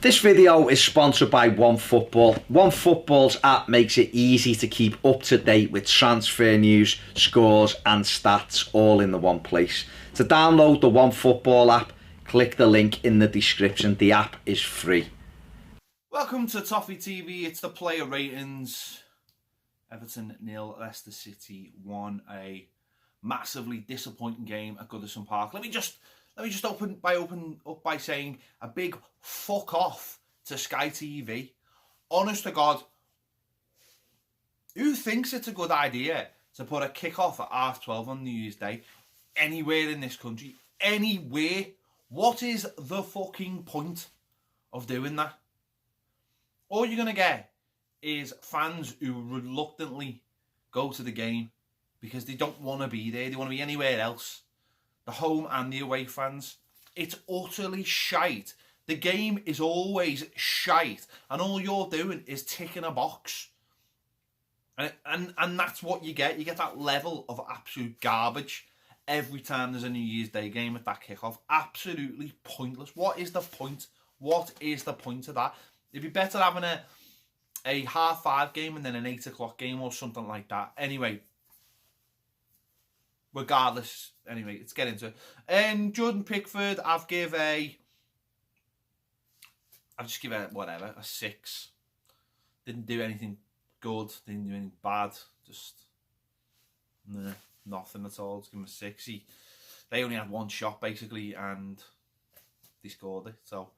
This video is sponsored by OneFootball. OneFootball's app makes it easy to keep up to date with transfer news, scores and stats all in the one place. To download the OneFootball app, click the link in the description. The app is free. Welcome to Toffee TV. It's the player ratings. Everton 0, Leicester City 1. A massively disappointing game at Goodison Park. Let me just open up by saying a big fuck off to Sky TV. Honest to God, who thinks it's a good idea to put a kick-off at 12:30 on New Year's Day anywhere in this country? Anywhere? What is the fucking point of doing that? All you're going to get is fans who reluctantly go to the game because they don't want to be there. They want to be anywhere else. The home and the away fans. It's utterly shite. The game is always shite. And all you're doing is ticking a box. And that's what you get. You get that level of absolute garbage every time there's a New Year's Day game at that kickoff. Absolutely pointless. What is the point? What is the point of that? It'd be better having a 5:30 game and then an 8 o'clock game or something like that. Anyway, regardless, anyway, let's get into it. Jordan Pickford, I'll just give it whatever, a 6. Didn't do anything good, didn't do anything bad, just nothing at all. Just give him a 6. They only had one shot basically and they scored it. So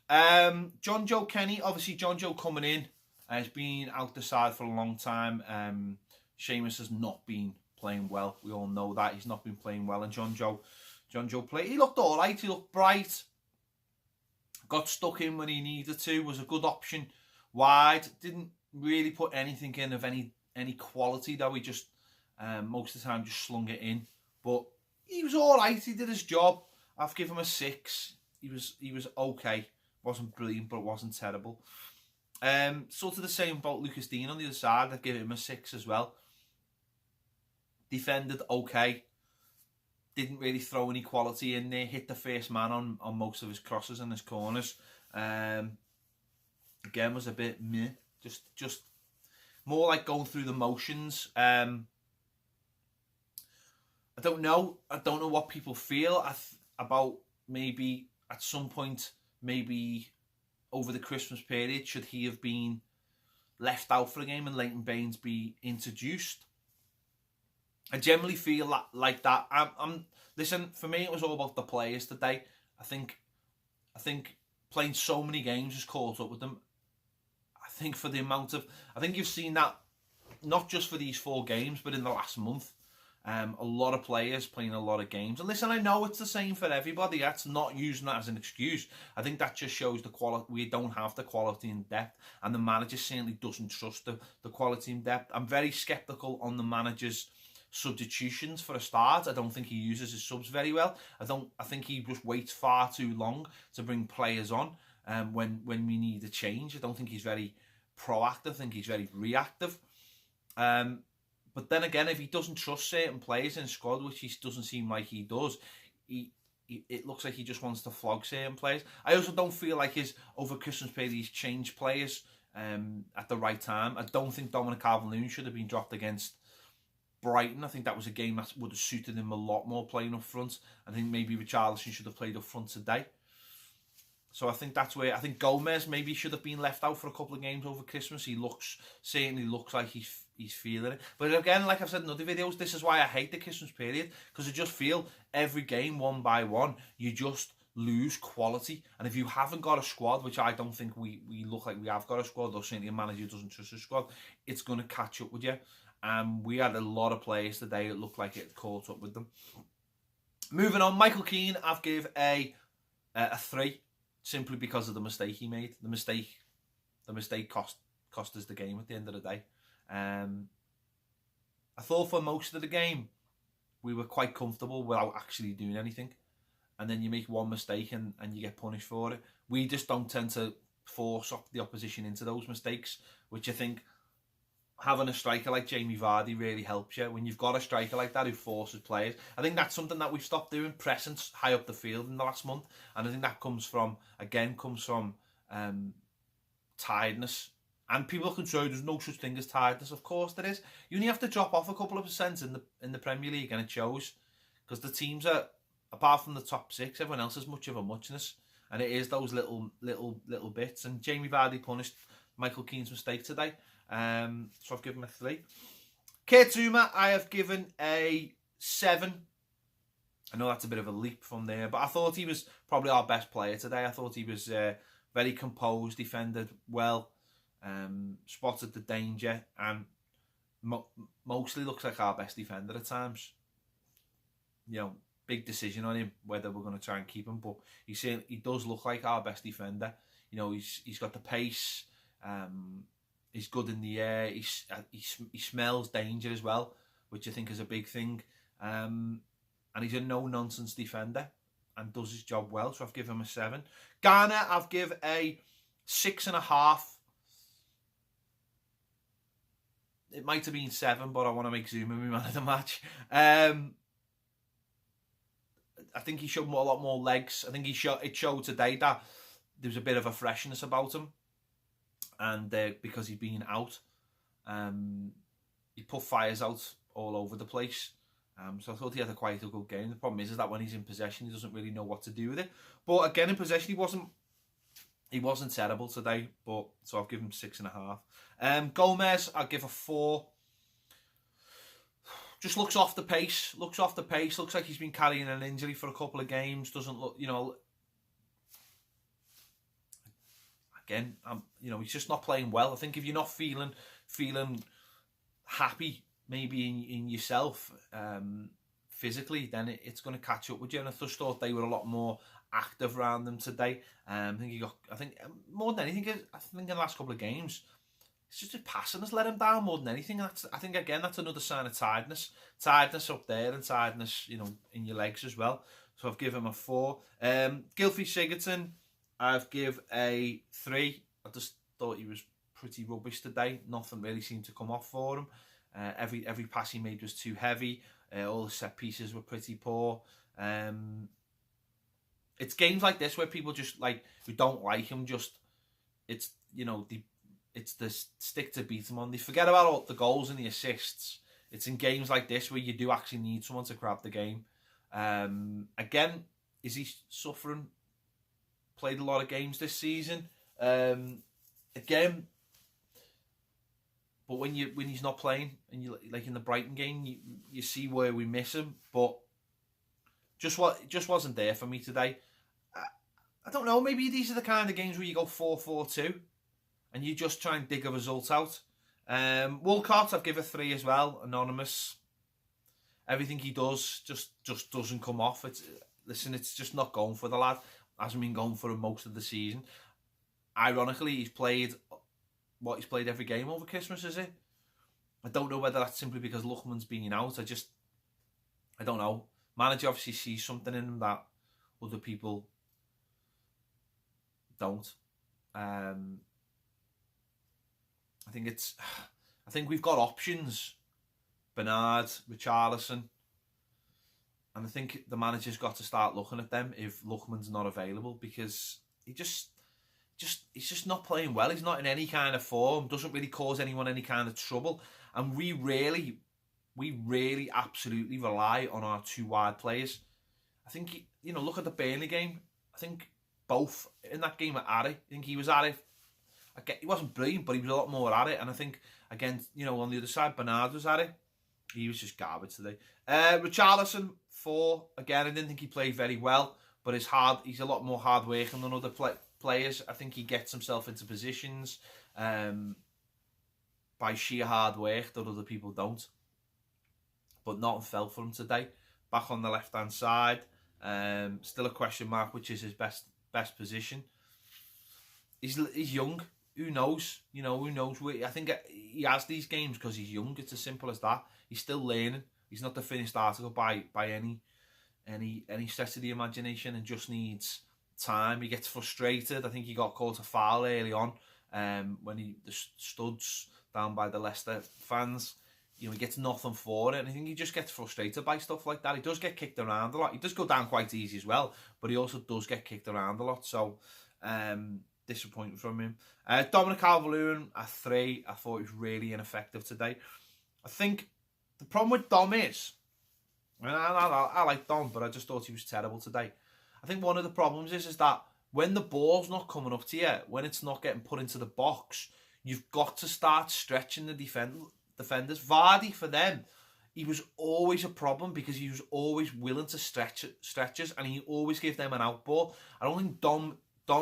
John Joe Kenny, obviously John Joe coming in, has been out the side for a long time. Seamus has not been playing well. We all know that. He's not been playing well. And John Joe played. He looked all right. He looked bright. Got stuck in when he needed to. Was a good option. Wide. Didn't really put anything in of any quality though. He just, most of the time, just slung it in. But he was all right. He did his job. I've given him a 6. He was okay. Wasn't brilliant, but it wasn't terrible. Sort of the same about Lucas Dean on the other side. I'd give him a 6 as well. Defended okay. Didn't really throw any quality in there. Hit the first man on most of his crosses and his corners. Again, was a bit meh. Just more like going through the motions. I don't know what people feel about maybe at some point, maybe over the Christmas period, should he have been left out for a game and Leighton Baines be introduced? I generally feel like that. Listen, for me, it was all about the players today. I think playing so many games has caught up with them. I think for the amount of, I think you've seen that not just for these 4 games, but in the last month. A lot of players playing a lot of games. And listen, I know it's the same for everybody. That's not using that as an excuse. I think that just shows the quality. We don't have the quality and depth. And the manager certainly doesn't trust the quality and depth. I'm very sceptical on the manager's substitutions for a start. I don't think he uses his subs very well. I think he just waits far too long to bring players on when we need a change. I don't think he's very proactive. I think he's very reactive. But then again, if he doesn't trust certain players in the squad, which he doesn't seem like he does, it looks like he just wants to flog certain players. I also don't feel like over Christmas period he's changed players at the right time. I don't think Dominic Calvert-Lewin should have been dropped against Brighton. I think that was a game that would have suited him a lot more playing up front. I think maybe Richarlison should have played up front today. So I think that's where, I think Gomez maybe should have been left out for a couple of games over Christmas. He certainly looks like he's feeling it. But again, like I've said in other videos, this is why I hate the Christmas period, because I just feel every game, one by one, you just lose quality. And if you haven't got a squad, which I don't think we look like we have got a squad, or certainly a manager doesn't trust his squad, it's going to catch up with you. We had a lot of players today that looked like it caught up with them. Moving on, Michael Keane, I've give a 3. Simply because of the mistake he made. The mistake cost us the game at the end of the day. I thought for most of the game, we were quite comfortable without actually doing anything. And then you make one mistake and you get punished for it. We just don't tend to force the opposition into those mistakes, which I think having a striker like Jamie Vardy really helps you. When you've got a striker like that who forces players, I think that's something that we've stopped doing, pressing high up the field in the last month. And I think that comes from tiredness. And people can say there's no such thing as tiredness. Of course there is. You only have to drop off a couple of percent in the Premier League, and it shows, because the teams are, apart from the top 6, everyone else is much of a muchness, and it is those little bits. And Jamie Vardy punished Michael Keane's mistake today, so I've given him a 3. Kurt Zouma, I have given a 7. I know that's a bit of a leap from there, but I thought he was probably our best player today. I thought he was very composed, defended well, spotted the danger, and mostly looks like our best defender at times. You know, big decision on him whether we're going to try and keep him, but he does look like our best defender. You know, he's got the pace. He's good in the air. He smells danger as well, which I think is a big thing. And he's a no-nonsense defender and does his job well, so I've given him a 7. Garner, I've given a 6.5. It might have been 7, but I want to make Zouma my man of the match. I think he showed a lot more legs. I think it showed today that there was a bit of a freshness about him, and because he'd been out, he put fires out all over the place. So I thought he had quite a good game. The problem is that when he's in possession, he doesn't really know what to do with it. But again, in possession, he wasn't terrible today. But so I've given him 6.5. Gomez, I'll give a 4. Just looks off the pace. Looks like he's been carrying an injury for a couple of games. Doesn't look, Again, he's just not playing well. I think if you're not feeling happy, maybe in yourself, physically, then it's going to catch up with you. And I just thought they were a lot more active around them today. I think more than anything, I think in the last couple of games, it's just his passing has let him down more than anything. I think again that's another sign of tiredness up there, and tiredness, in your legs as well. So I've given him a 4. Gylfi Sigurdsson, I've given a 3. I just thought he was pretty rubbish today. Nothing really seemed to come off for him. Every pass he made was too heavy. All the set pieces were pretty poor. It's games like this where people just who don't like him, it's the stick to beat him on. They forget about all the goals and the assists. It's in games like this where you do actually need someone to grab the game. Again, is he suffering? Played a lot of games this season. Again. But when he's not playing, and you like in the Brighton game, you see where we miss him. But just wasn't there for me today. I don't know. Maybe these are the kind of games where you go 4-4-2, and you just try and dig a result out. Walcott, I've given a 3 as well. Anonymous. Everything he does just doesn't come off. It's just not going for the lad. Hasn't been going for him most of the season. Ironically, he's played every game over Christmas, is it? I don't know whether that's simply because Lookman's been out. I don't know. Manager obviously sees something in him that other people don't. I think we've got options. Bernard, Richarlison. And I think the manager's got to start looking at them if Lookman's not available, because he's just not playing well. He's not in any kind of form. Doesn't really cause anyone any kind of trouble. And we really absolutely rely on our 2 wide players. I think, look at the Burnley game. I think both in that game at it. I think he was at it. He wasn't brilliant, but he was a lot more at it. And I think, again, on the other side, Bernard was at it. He was just garbage today. Richarlison, 4. Again, I didn't think he played very well, but he's a lot more hard working than other players. I think he gets himself into positions by sheer hard work that other people don't. But nothing fell for him today. Back on the left-hand side. Still a question mark, which is his best position. He's young. Who knows? Who knows? I think he has these games because he's young. It's as simple as that. He's still learning. He's not the finished article by any stretch of the imagination, and just needs time. He gets frustrated. I think he got caught a foul early on when the studs down by the Leicester fans. He gets nothing for it, and I think he just gets frustrated by stuff like that. He does get kicked around a lot. He does go down quite easy as well, but he also does get kicked around a lot. So disappointing from him. Dominic Calvert-Lewin at 3. I thought he was really ineffective today. I think the problem with Dom is, and I like Dom, but I just thought he was terrible today. I think one of the problems is that when the ball's not coming up to you, when it's not getting put into the box, you've got to start stretching the defenders. Vardy, for them, he was always a problem because he was always willing to stretches, and he always gave them an out ball. I don't think Dom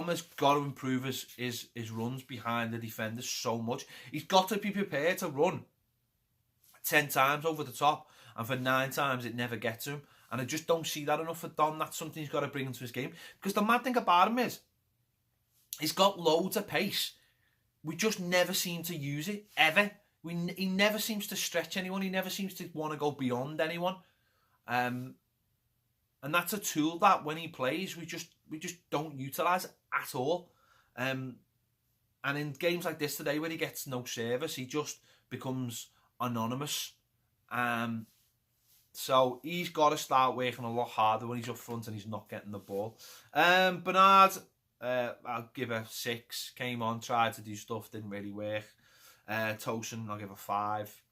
has got to improve his runs behind the defenders so much. He's got to be prepared to run 10 times over the top, and for 9 times it never gets him. And I just don't see that enough for Dom. That's something he's got to bring into his game. Because the mad thing about him is, he's got loads of pace. We just never seem to use it, ever. He never seems to stretch anyone. He never seems to want to go beyond anyone. And that's a tool that when he plays, we just don't utilise at all. And in games like this today, where he gets no service, he just becomes anonymous. So he's got to start working a lot harder when he's up front and he's not getting the ball. Bernard, I'll give a 6. Came on, tried to do stuff, didn't really work. Tosin, I'll give a 5.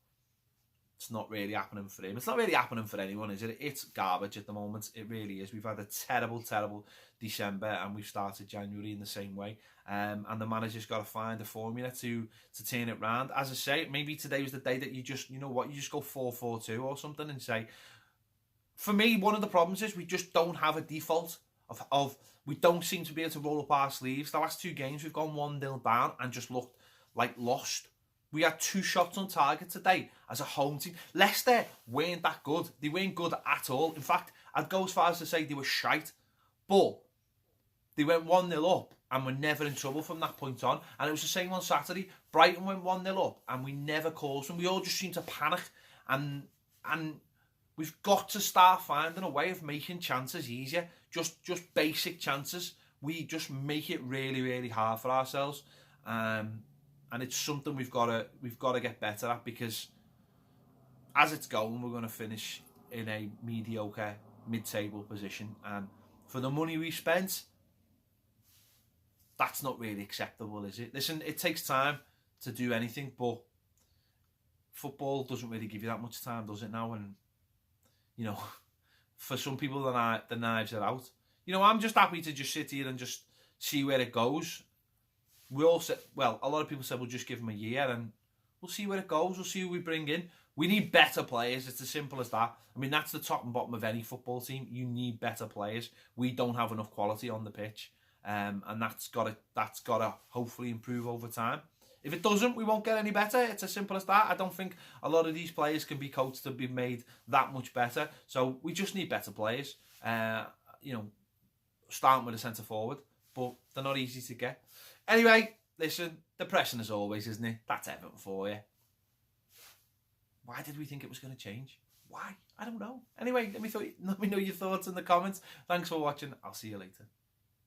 It's not really happening for him. It's not really happening for anyone, is it? It's garbage at the moment. It really is. We've had a terrible, terrible December, and we've started January in the same way. And the manager's got to find a formula to turn it round. As I say, maybe today was the day that you just, you know what, you just go 4-4-2 or something and say, for me, one of the problems is we just don't have a default of we don't seem to be able to roll up our sleeves. The last 2 games, we've gone 1-0 down and just looked like lost. We had 2 shots on target today as a home team. Leicester weren't that good. They weren't good at all. In fact, I'd go as far as to say they were shite. But they went 1-0 up and were never in trouble from that point on. And it was the same on Saturday. Brighton went 1-0 up and we never caused them. We all just seemed to panic. And we've got to start finding a way of making chances easier. Just basic chances. We just make it really, really hard for ourselves. And it's something we've got to get better at, because as it's going, we're going to finish in a mediocre mid-table position. And for the money we spent, that's not really acceptable, is it? Listen, it takes time to do anything, but football doesn't really give you that much time, does it now? And, you know, for some people, the knives are out. You know, I'm just happy to just sit here and just see where it goes. We all said, well, a lot of people said we'll just give him a year and we'll see where it goes. We'll see who we bring in. We need better players. It's as simple as that. I mean, that's the top and bottom of any football team. You need better players. We don't have enough quality on the pitch, and that's got to hopefully improve over time. If it doesn't, we won't get any better. It's as simple as that. I don't think a lot of these players can be coached to be made that much better. So we just need better players. You know, starting with a centre forward, but they're not easy to get. Anyway, listen, depressing as always, isn't it? That's Everton for you. Why did we think it was going to change? Why? I don't know. Anyway, let me know your thoughts in the comments. Thanks for watching. I'll see you later.